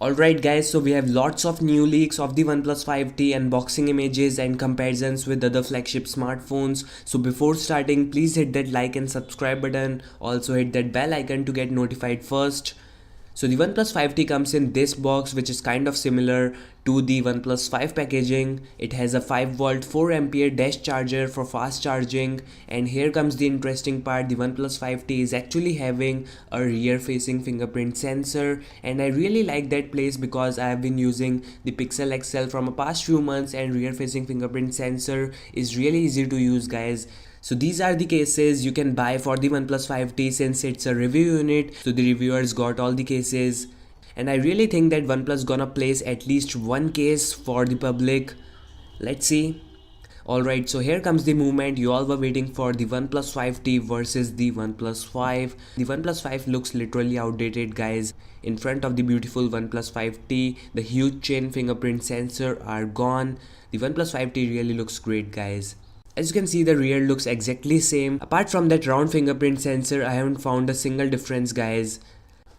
Alright guys, so we have lots of new leaks of the OnePlus 5T, unboxing images and comparisons with other flagship smartphones. So before starting, please hit that like and subscribe button. Also hit that bell icon to get notified first. So the OnePlus 5T comes in this box, which is kind of similar to the OnePlus 5 packaging. It has a 5V 4A dash charger for fast charging, and here comes the interesting part. The OnePlus 5T is actually having a rear facing fingerprint sensor, and I really like that place because I have been using the Pixel XL from the past few months, and rear facing fingerprint sensor is really easy to use, guys. So these are the cases you can buy for the OnePlus 5T since it's a review unit. So the reviewers got all the cases, and I really think that OnePlus gonna place at least one case for the public. Let's see. Alright, so here comes the movement you all were waiting for, the OnePlus 5T versus the OnePlus 5. The OnePlus 5 looks literally outdated, guys. In front of the beautiful OnePlus 5T, the huge chin fingerprint sensor are gone. The OnePlus 5T really looks great, guys. As you can see, the rear looks exactly same. Apart from that round fingerprint sensor, I haven't found a single difference, guys.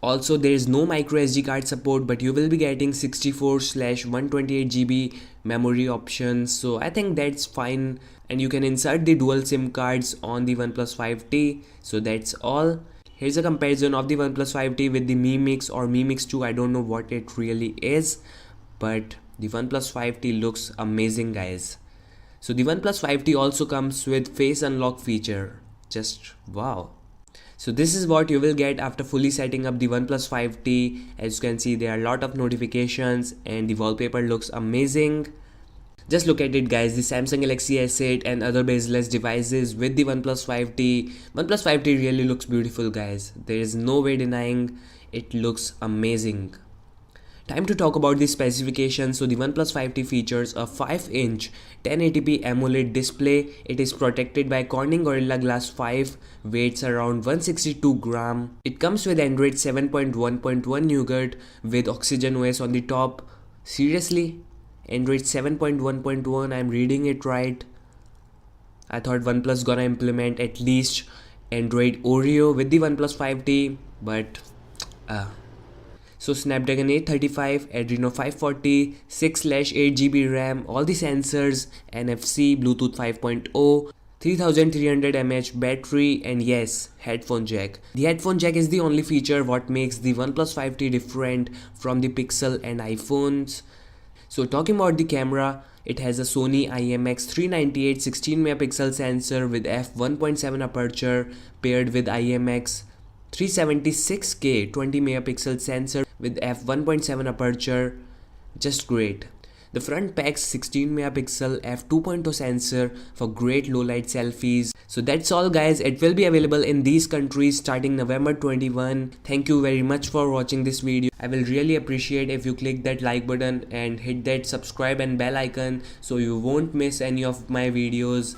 Also, there is no micro SD card support, but you will be getting 64/128 GB memory options. So I think that's fine. And you can insert the dual SIM cards on the OnePlus 5T. So that's all. Here's a comparison of the OnePlus 5T with the Mi Mix or Mi Mix 2. I don't know what it really is, but the OnePlus 5T looks amazing, guys. So the OnePlus 5T also comes with face unlock feature. Just wow. So this is what you will get after fully setting up the OnePlus 5T. As you can see, there are a lot of notifications and the wallpaper looks amazing. Just look at it, guys, the Samsung Galaxy S8 and other bezel-less devices with the OnePlus 5T. OnePlus 5T really looks beautiful, guys. There is no way denying it looks amazing. Time to talk about the specifications. So the OnePlus 5T features a 5-inch 1080p AMOLED display. It is protected by Corning Gorilla Glass 5, weighs around 162 gram. It comes with Android 7.1.1 Nougat with Oxygen OS on the top. Seriously? Android 7.1.1, I'm reading it right. I thought OnePlus gonna implement at least Android Oreo with the OnePlus 5T, but so Snapdragon 835, Adreno 540, 6/8 GB RAM, all the sensors, NFC, Bluetooth 5.0, 3300 mAh battery, and yes, headphone jack. The headphone jack is the only feature what makes the OnePlus 5T different from the Pixel and iPhones. So talking about the camera, it has a Sony IMX398 16 megapixel sensor with f1.7 aperture paired with IMX 376K 20 megapixel sensor with f1.7 aperture. Just great. The front packs 16 megapixel f2.0 sensor for great low light selfies. So that's all, guys. It will be available in these countries starting November 21. Thank you very much for watching this video. I will really appreciate if you click that like button and hit that subscribe and bell icon so you won't miss any of my videos.